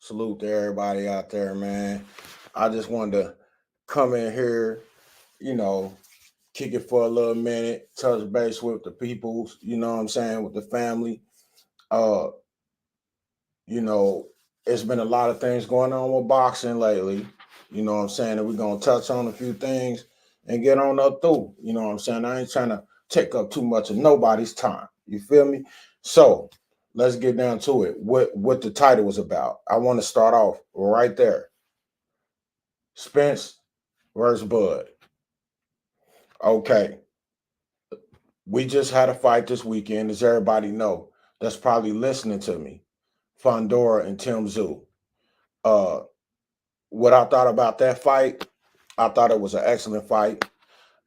Salute to everybody out there, man. I just wanted to come in here, you know, kick it for a little minute, touch base with the people, what I'm saying, with the family. Uh, you know, it's been a lot of things going on with boxing lately. You know what I'm saying? And we're gonna touch on a few things and get on up through. You know what I'm saying? I ain't trying to take up too much of nobody's time. You feel me? So let's get down to it. What the title was about. I want to start off right there. Spence versus Bud. Okay. We just had a fight this weekend, as everybody know. That's probably listening to me. Fondora and Tim Zoo. Uh what I thought about that fight, I thought it was an excellent fight.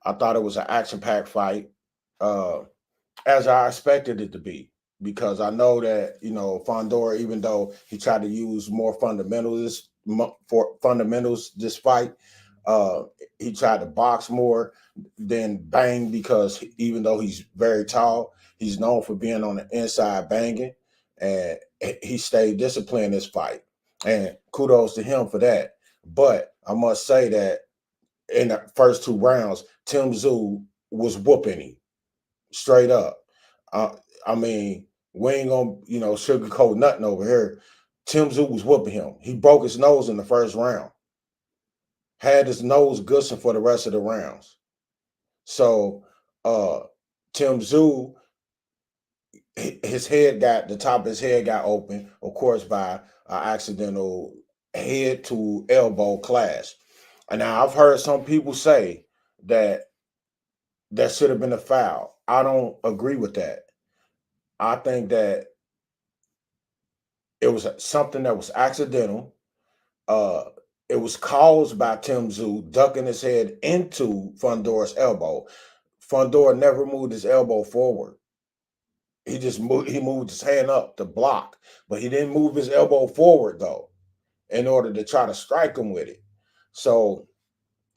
I thought it was an action-packed fight, uh, as I expected it to be. Because I know that Fondora, even though he tried to use more fundamentals this fight, uh, he tried to box more than bang. Because even though he's very tall, he's known for being on the inside banging, and he stayed disciplined in this fight. And kudos to him for that. But I must say that in the first two rounds, Tim Zoo was whooping him straight up. Uh, I mean, we ain't gonna sugarcoat nothing over here. Tim Zoo was whooping him. He broke his nose in the first round. Had his nose gushing for the rest of the rounds. So uh Tim Zoo, his head got the top of his head got open, of course, by an accidental head to elbow clash. And now I've heard some people say that should have been a foul. I don't agree with that. I think that it was something that was accidental. Uh, it was caused by Tim Zoo ducking his head into Fondora's elbow. Fondora never moved his elbow forward. He moved his hand up to block, but he didn't move his elbow forward though, in order to try to strike him with it. So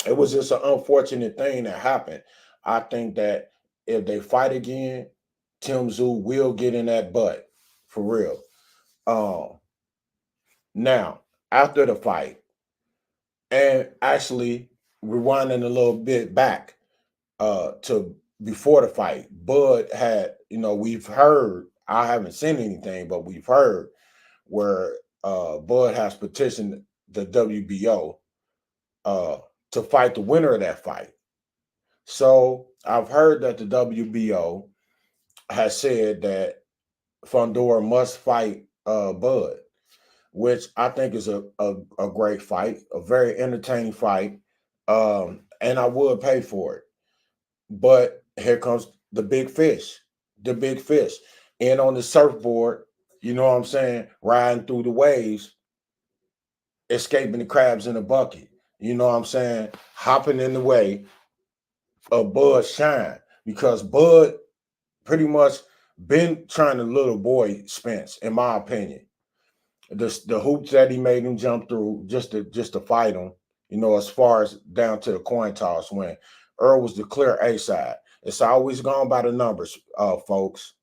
it was just an unfortunate thing that happened. I think that if they fight again, Tim Zoo will get in that butt for real. Um, Now, after the fight, and actually rewinding a little bit back to before the fight, Bud had, we've heard, I haven't seen anything, but we've heard where Bud has petitioned the WBO uh, to fight the winner of that fight. So I've heard that the WBO has said that Fondora must fight Bud, which I think is a great fight, a very entertaining fight. And I would pay for it. But here comes the big fish, the big fish. And on the surfboard, you know what I'm saying, riding through the waves, escaping the crabs in the bucket. You know what I'm saying? Hopping in the way of Bud Shine. Because Bud pretty much been trying to little boy Spence, in my opinion. The hoops that he made him jump through just to fight him, as far as down to the coin toss when Earl was the clear A side. It's always gone by the numbers, folks.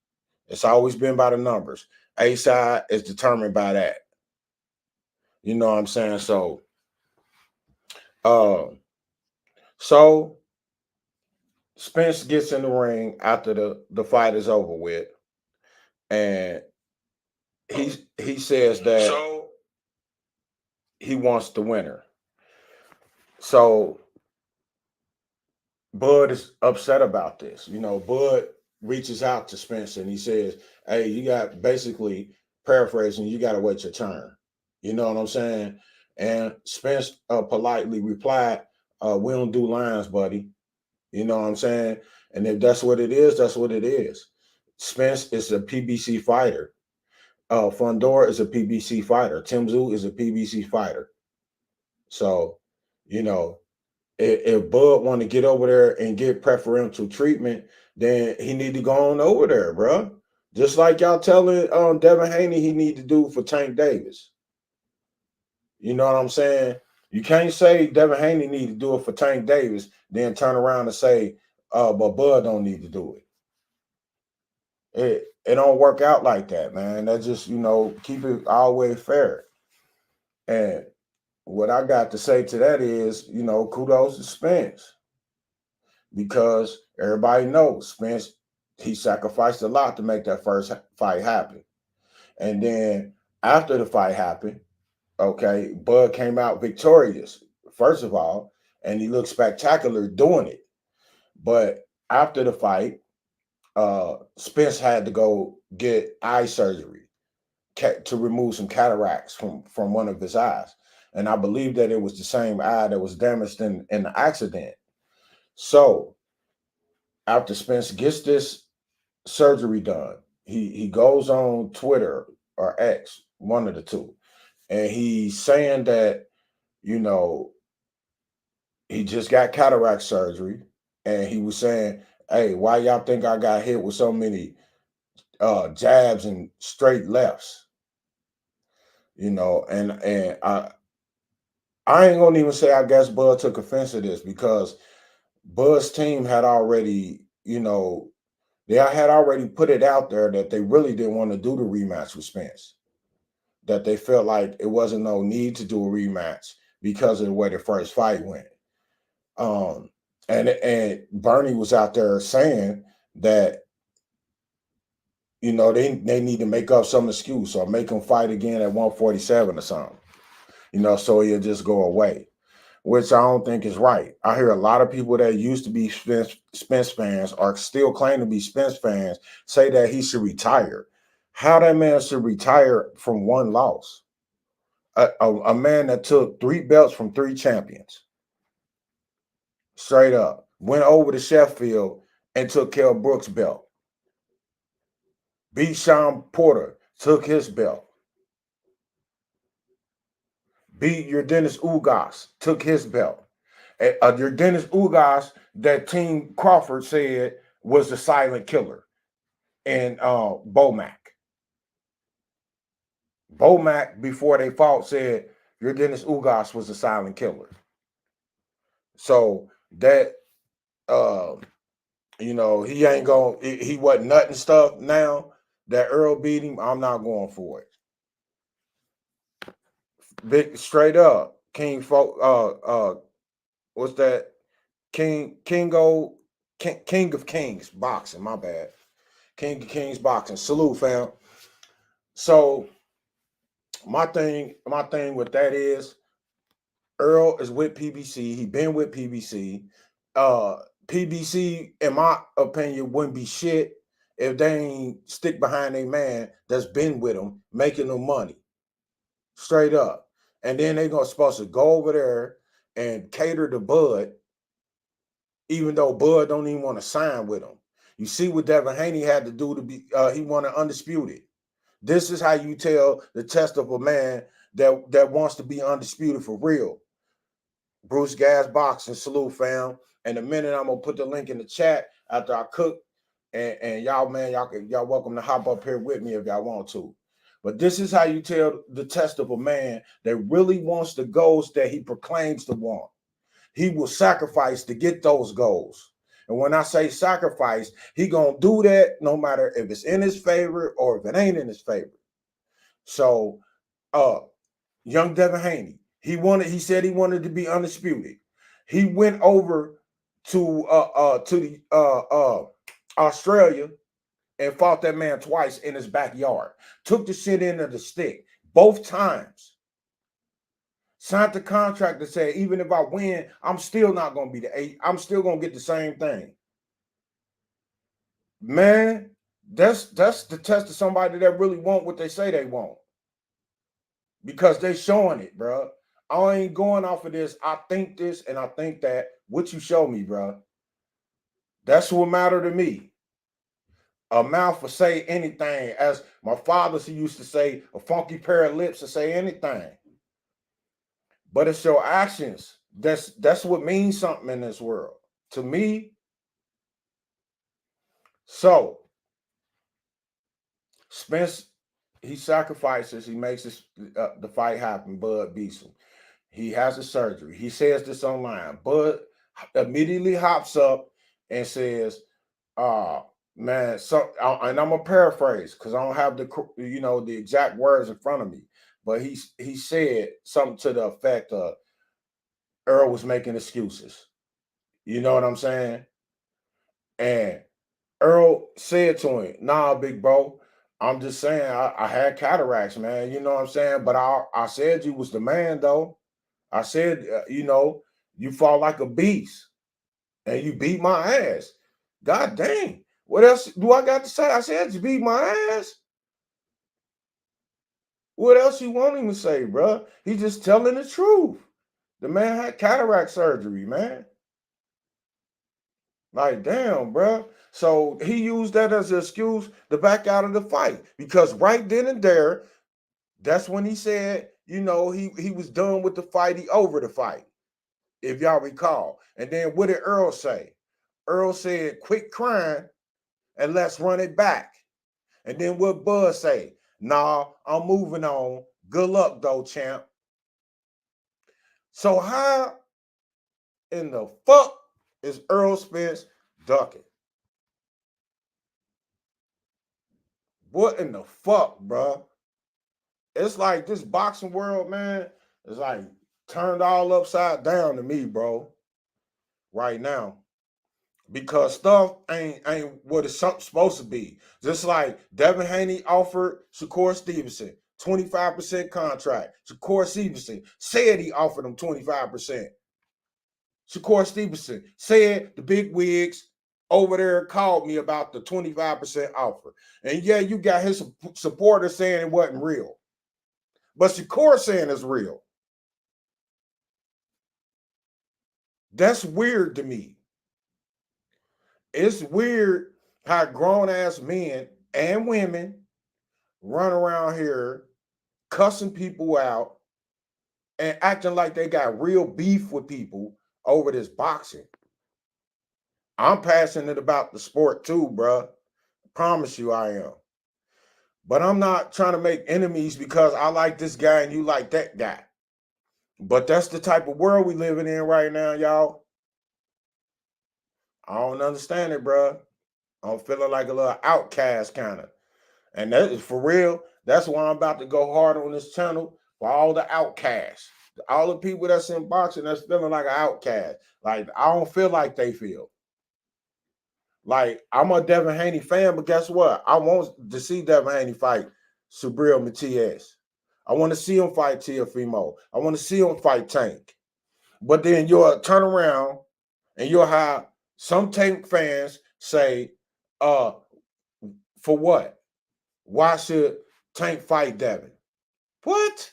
It's always been by the numbers. A side is determined by that. You know what I'm saying? Uh, so Spence gets in the ring after the fight is over with, and he says that he wants the winner. So Bud is upset about this. Bud reaches out to Spence and he says, "Hey, you got basically paraphrasing. You got to wait your turn." You know what I'm saying? And Spence politely replied, "We don't do lines, buddy." You know what I'm saying? And if that's what it is, that's what it is. Spence is a PBC fighter. Fondor is a PBC fighter. Tim Zoo is a PBC fighter. So, you know, if Bud want to get over there and get preferential treatment, then he need to go on over there, bro. Just like y'all telling Devin Haney he need to do for Tank Davis. You know what I'm saying? You can't say Devin Haney need to do it for Tank Davis, then turn around and say, but Bud don't need to do it. It don't work out like that, man. That's just, keep it always fair. And what I got to say to that is, kudos to Spence, because everybody knows Spence, he sacrificed a lot to make that first fight happen. And then after the fight happened, okay, Bud came out victorious, first of all, and he looked spectacular doing it. But after the fight, Spence had to go get eye surgery to remove some cataracts from one of his eyes. And I believe that it was the same eye that was damaged in the accident. So after Spence gets this surgery done, he goes on Twitter or X, one of the two, and he's saying that, you know, he just got cataract surgery, and he was saying, "Hey, why y'all think I got hit with so many jabs and straight lefts?" And I ain't gonna even say I guess Bud took offense to this, because Bud's team had already, they had already put it out there that they really didn't want to do the rematch with Spence. That they felt like it wasn't no need to do a rematch because of the way the first fight went. Um, and Bernie was out there saying that, they need to make up some excuse or make him fight again at 147 or something, so he'll just go away, which I don't think is right. I hear a lot of people that used to be Spence fans or still claim to be Spence fans say that he should retire. How that man should retire from one loss? A man that took 3 belts from 3 champions, straight up, went over to Sheffield and took Kell Brooks' belt, beat Sean Porter, took his belt, beat your Dennis Ugas, took his belt. Your Dennis Ugas that Team Crawford said was the silent killer, and Bomac. Bomac, before they fought, said your Dennis Ugas was the silent killer. So that, he ain't going, he wasn't nothing stuff now. That Earl beat him, I'm not going for it. Big straight up. What's that? King of Kings boxing, my bad. King of Kings boxing. Salute, fam. So my thing with that is Earl is with PBC. He been with PBC. PBC, in my opinion, wouldn't be shit if they ain't stick behind a man that's been with them, making them money. Straight up. And then they gonna supposed to go over there and cater to Bud, even though Bud don't even want to sign with him. You see what Devin Haney had to do to be he wanted undisputed. This is how you tell the test of a man that wants to be undisputed for real. Bruce Gas Boxing, salute, fam. In a minute, I'm gonna put the link in the chat after I cook. And y'all, man, y'all welcome to hop up here with me if y'all want to. But this is how you tell the test of a man that really wants the goals that he proclaims to want. He will sacrifice to get those goals. And when I say sacrifice, he gonna do that no matter if it's in his favor or if it ain't in his favor. So, young Devin Haney, he said he wanted to be undisputed. He went over to the Australia and fought that man twice in his backyard. Took the shit into the stick both times. Signed the contract that said, even if I win, I'm still not gonna be the eight. I'm still gonna get the same thing. Man, that's the test of somebody that really want what they say they want. Because they showing it, bro. I ain't going off of this. I think this and I think that. What you show me, bro. That's what matter to me. A mouth will say anything. As my father used to say, a funky pair of lips to say anything. But it's your actions. That's what means something in this world. To me. So Spence, he sacrifices, he makes the fight happen. Bud beats him. He has a surgery. He says this online. Bud immediately hops up and says, man, so, and I'm gonna paraphrase because I don't have the exact words in front of me. but he said something to the effect of Earl was making excuses. You know what I'm saying? And Earl said to him, "Nah, big bro, I'm just saying I had cataracts, man. You know what I'm saying? But I said you was the man, though. I said, you fought like a beast, and you beat my ass. God dang, what else do I got to say? I said you beat my ass. What else you want him to say, bro? He just telling the truth. The man had cataract surgery, man. Like, damn, bro. So he used that as an excuse to back out of the fight because right then and there, that's when he said, he was done with the fight. He over the fight, if y'all recall. And then what did Earl say? Earl said, "Quit crying and let's run it back." And then what Bud say? "Nah, I'm moving on. Good luck, though, champ." So how in the fuck is Earl Spence ducking? What in the fuck, bro? It's like this boxing world, man, is like turned all upside down to me, bro, right now. Because stuff ain't what it's supposed to be. Just like Devin Haney offered Shakur Stevenson 25% contract. Shakur Stevenson said he offered him 25%. Shakur Stevenson said the big wigs over there called me about the 25% offer. And yeah, you got his supporters saying it wasn't real. But Shakur saying it's real. That's weird to me. It's weird how grown ass men and women run around here cussing people out and acting like they got real beef with people over this boxing. I'm passionate about the sport too, bro. Promise you I am. But I'm not trying to make enemies because I like this guy and you like that guy. But that's the type of world we living in right now, y'all. I don't understand it, bro. I'm feeling like a little outcast kind of. And that is for real. That's why I'm about to go hard on this channel for all the outcasts. All the people that's in boxing that's feeling like an outcast. Like, I don't feel like they feel. Like, I'm a Devin Haney fan, but guess what? I want to see Devin Haney fight Subriel Matias. I want to see him fight Teofimo. I want to see him fight Tank. But then you'll turn around and you'll have some Tank fans say, uh, for what? Why should Tank fight Devin? What?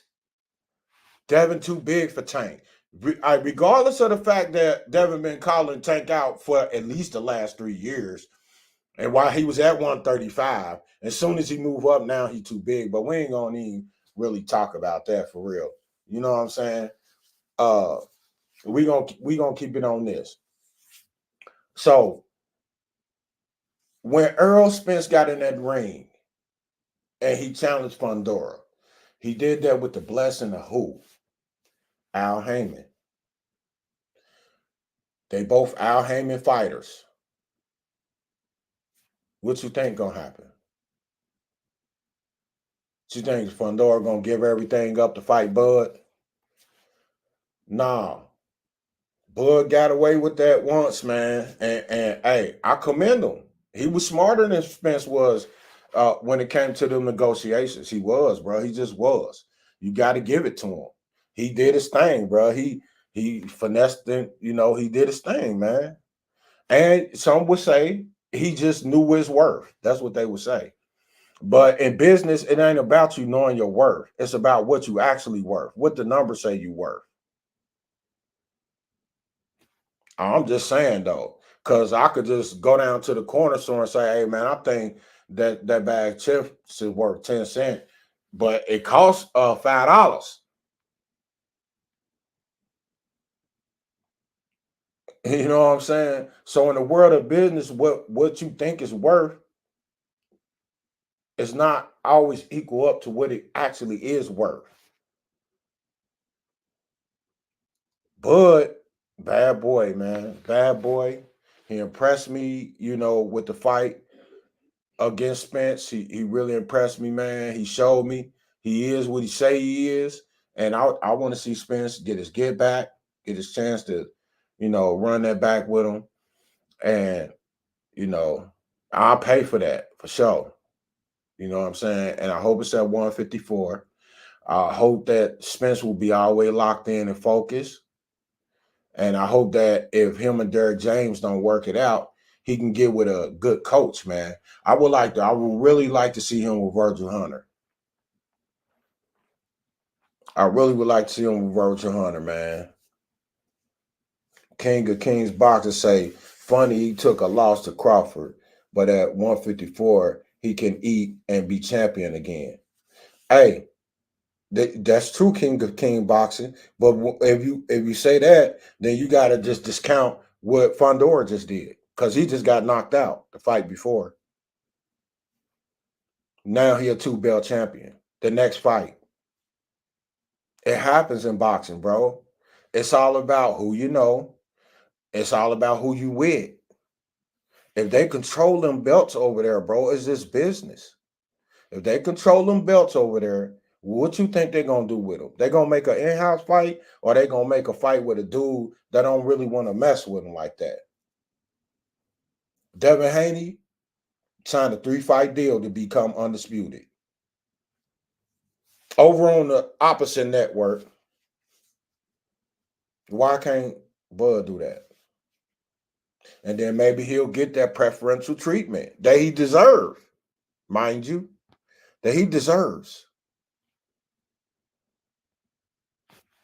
Devin too big for Tank. Regardless of the fact that Devin been calling Tank out for at least the last 3 years, and while he was at 135, as soon as he move up, now he too big. But we ain't gonna even really talk about that for real. You know what I'm saying? Uh, we gonna keep it on this. So when Earl Spence got in that ring and he challenged Fundora, he did that with the blessing of who? Al Heyman. They both Al Heyman fighters. What you think gonna happen? You think Fundora gonna give everything up to fight Bud? Nah. Bud got away with that once, man. And hey, I commend him. He was smarter than Spence was when it came to the negotiations. He was, bro. He just was. You got to give it to him. He did his thing, bro. He finessed it, he did his thing, man. And some would say he just knew his worth. That's what they would say. But in business, it ain't about you knowing your worth. It's about what you actually worth, what the numbers say you worth. I'm just saying though, because I could just go down to the corner store and say, "Hey man, I think that bag of chips is worth 10 cents, but it costs $5." You know what I'm saying? So in the world of business, what you think is worth is not always equal up to what it actually is worth. But bad boy, man, bad boy. He impressed me, with the fight against Spence. He really impressed me, man. He showed me. He is what he say he is, and I want to see Spence get his get back, get his chance to, run that back with him, and you know, I'll pay for that for sure. You know what I'm saying? And I hope it's at 154. I hope that Spence will be all the way locked in and focused. And I hope that if him and Derrick James don't work it out, he can get with a good coach, man. I would really like to see him with Virgil Hunter. I really would like to see him with Virgil Hunter, man. King of Kings boxer say, funny he took a loss to Crawford, but at 154, he can eat and be champion again. Hey, that's true, King of King boxing. But if you say that, then you got to just discount what Fondora just did because he just got knocked out the fight before. Now he a two-belt champion. The next fight, it happens in boxing, bro. It's all about who you know. It's all about who you with. If they control them belts over there, bro, it's just business. If they control them belts over there, what you think they're gonna do with them? They gonna make an in-house fight, or they gonna make a fight with a dude that don't really want to mess with them like that? Devin Haney signed a 3-fight deal to become undisputed. Over on the opposite network, why can't Bud do that? And then maybe he'll get that preferential treatment that he deserves, mind you, that he deserves.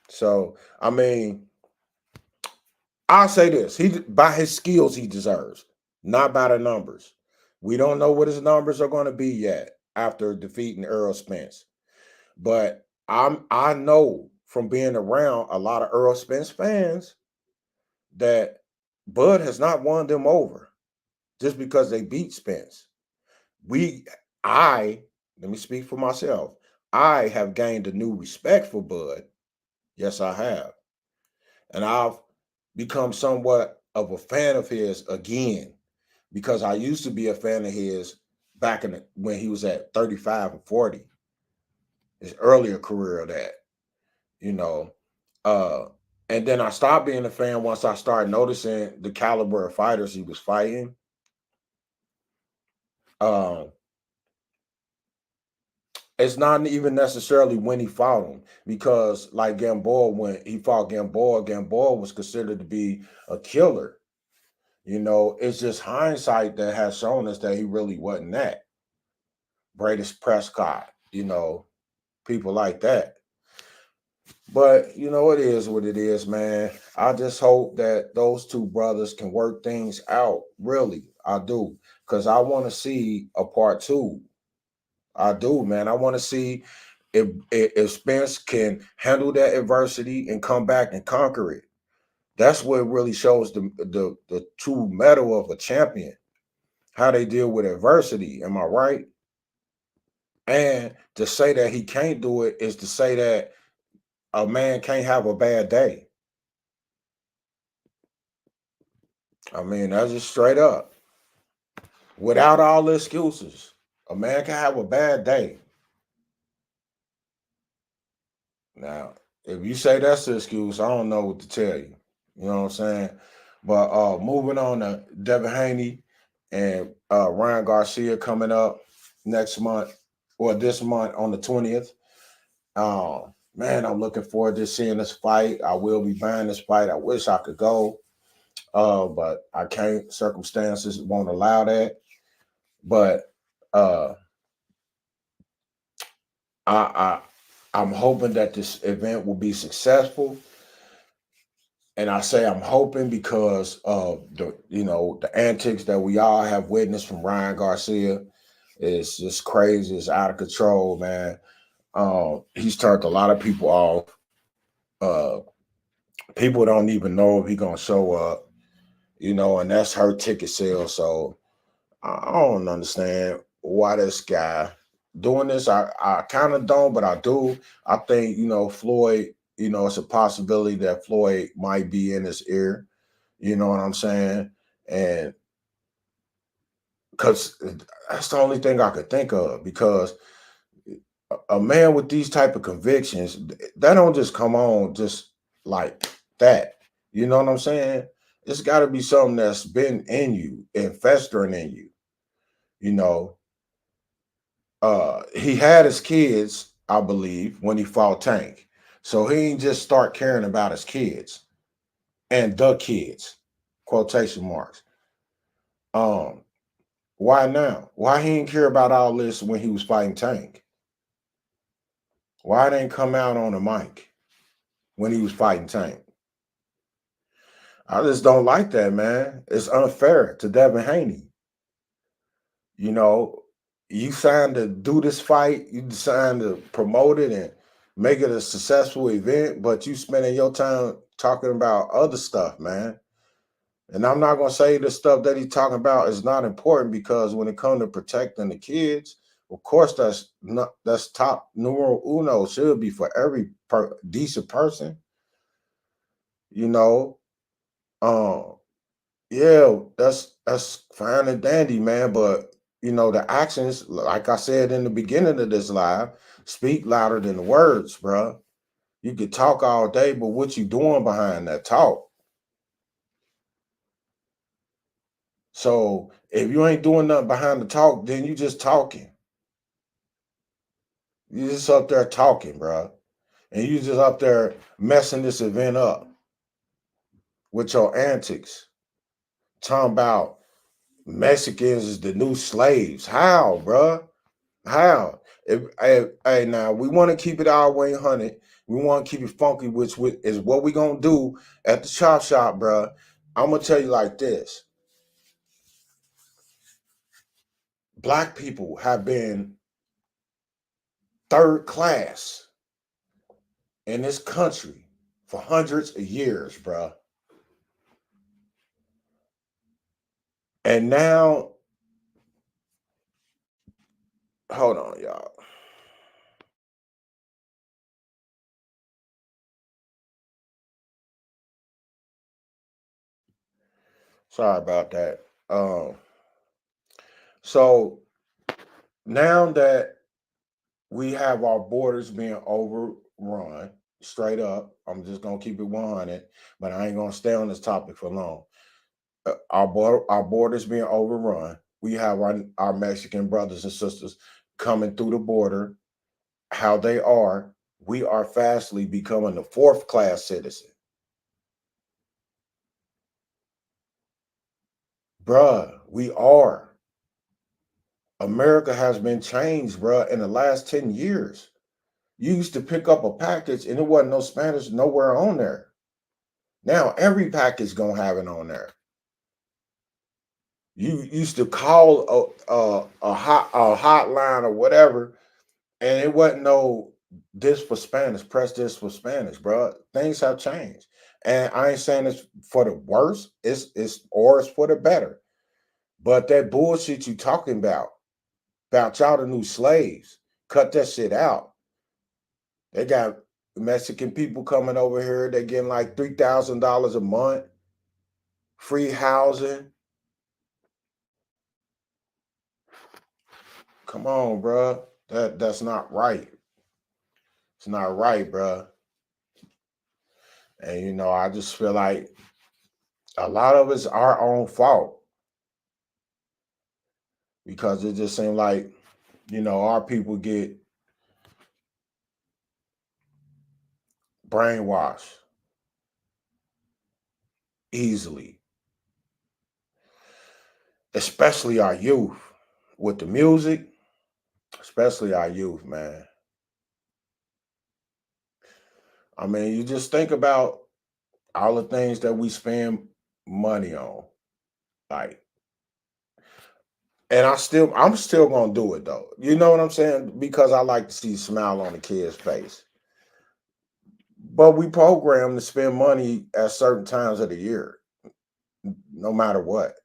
So, I mean, I'll say this: he by his skills he deserves, not by the numbers. We don't know what his numbers are going to be yet after defeating Earl Spence, but I know from being around a lot of Earl Spence fans that Bud has not won them over just because they beat Spence. We, I, let me speak for myself. I have gained a new respect for Bud. Yes, I have, and I've become somewhat of a fan of his again because I used to be a fan of his back when he was at 35 and 40, his earlier career of that, you know. Uh, and then I stopped being a fan once I started noticing the caliber of fighters he was fighting. Um, it's not even necessarily when he fought him because, like Gamboa, when he fought Gamboa, Gamboa was considered to be a killer. It's just hindsight that has shown us that he really wasn't that. Bradis Prescott, people like that. But it is what it is, man. I just hope that those two brothers can work things out. Really, I do, because I want to see a part two. I do, man. I want to see if Spence can handle that adversity and come back and conquer it. That's what really shows the true mettle of a champion. How they deal with adversity. Am I right? And to say that he can't do it is to say that a man can't have a bad day. I mean, that's just straight up. Without all the excuses, a man can have a bad day. Now, if you say that's the excuse, I don't know what to tell you. You know what I'm saying? But moving on to Devin Haney and Ryan Garcia coming up next month or this month on the 20th. Man, I'm looking forward to seeing this fight. I will be buying this fight. I wish I could go, but I can't. Circumstances won't allow that. But uh, I I'm hoping that this event will be successful. And I say I'm hoping because of the antics that we all have witnessed from Ryan Garcia. It's just crazy. It's out of control, man. He's turned a lot of people off. Uh, People don't even know if he's gonna show up, and that's hurt ticket sales. So I don't understand why this guy doing this. I kind of don't, but I do. I think Floyd. It's a possibility that Floyd might be in his ear. You know what I'm saying? And because that's the only thing I could think of. Because A man with these type of convictions, that don't just come on just like that. You know what I'm saying? It's got to be something that's been in you and festering in you. You know, he had his kids, I believe, when he fought Tank. So he ain't just start caring about his kids and the kids, quotation marks. Um, why now? Why he didn't care about all this when he was fighting Tank? Why it ain't come out on the mic when he was fighting Tank? I just don't like that, man. It's unfair to Devin Haney. You know, you signed to do this fight, you signed to promote it and make it a successful event, but you spending your time talking about other stuff, man. And I'm not gonna say the stuff that he's talking about is not important because when it comes to protecting the kids, of course that's top numero uno should be for every decent person, you know. Um, Yeah, that's fine and dandy, man. But the actions, like I said in the beginning of this live, speak louder than the words, bro. You could talk all day, but what you doing behind that talk? So if you ain't doing nothing behind the talk, then you just talking. You just up there talking, bro. And you just up there messing this event up with your antics. Talking about Mexicans is the new slaves. How, bro? How? Hey, now we want to keep it our way 100. We want to keep it funky, which is what we gonna do at the chop shop, bro. I'm gonna tell you like this: Black people have been third class in this country for hundreds of years, bro. And now, hold on, y'all. Sorry about that. So now that we have our borders being overrun straight up. I'm just gonna keep it 100, but I ain't gonna stay on this topic for long. Our borders being overrun. We have our Mexican brothers and sisters coming through the border. How they are, we are fastly becoming a fourth class citizen, bruh. We are. America has been changed, bruh, in the last 10 years. You used to pick up a package and it wasn't no Spanish nowhere on there. Now every package gonna have it on there. You used to call a hotline or whatever, and it wasn't no this for Spanish. Press this for Spanish, bro. Things have changed, and I ain't saying it's for the worse. It's for the better. But that bullshit you talking about y'all the new slaves, cut that shit out. They got Mexican people coming over here. They getting like $3,000 a month, free housing. Come on, bro. That's not right. It's not right, bro. And I just feel like a lot of it's our own fault because it just seemed like our people get brainwashed easily, especially our youth with the music, especially our youth, man. I mean, you just think about all the things that we spend money on, like, and I'm still gonna do it though. You know what I'm saying? Because I like to see a smile on the kid's face. But we program to spend money at certain times of the year, no matter what,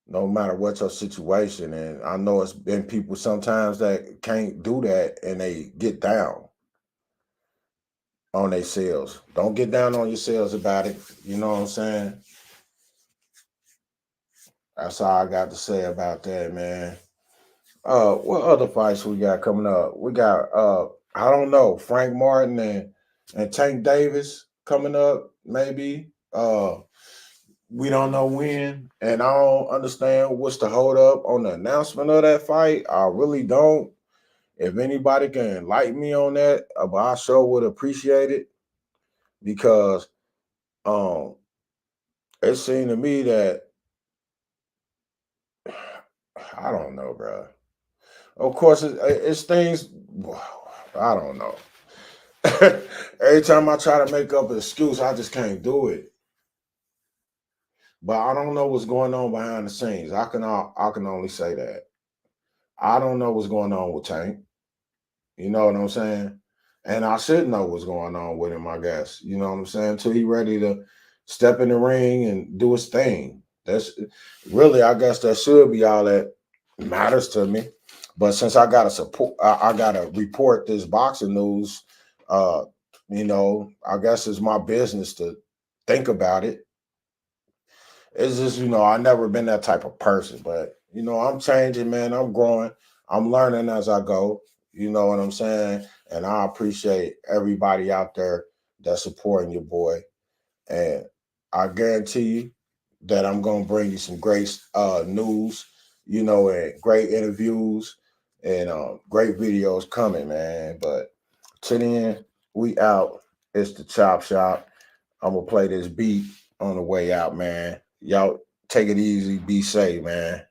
no matter what your situation. And I know it's been people sometimes that can't do that and they get down on their sales. Don't get down on yourselves about it. You know what I'm saying? That's all I got to say about that, man. what other fights we got coming up? We got I don't know, Frank Martin and Tank Davis coming up, maybe. We don't know when, and I don't understand what's the hold up on the announcement of that fight. I really don't. If anybody can enlighten me on that, I sure would appreciate it because um it seemed to me that I don't know, bro. Of course, it's things. I don't know. Every time I try to make up an excuse, I just can't do it. But I don't know what's going on behind the scenes. I can only say that. I don't know what's going on with Tank. You know what I'm saying? And I should know what's going on with him, I guess. You know what I'm saying? Until he ready to step in the ring and do his thing. That's really, I guess that should be all that matters to me. But since I gotta support I gotta report this boxing news, uh, I guess it's my business to think about it. It's just, I never been that type of person, but I'm changing, man. I'm growing. I'm learning as I go. You know what I'm saying? And I appreciate everybody out there that's supporting your boy. And I guarantee you that I'm gonna bring you some great news, and great interviews and great videos coming, man. But to then, we out. It's the Chop Shop. I'm gonna play this beat on the way out, man. Y'all take it easy, be safe, man.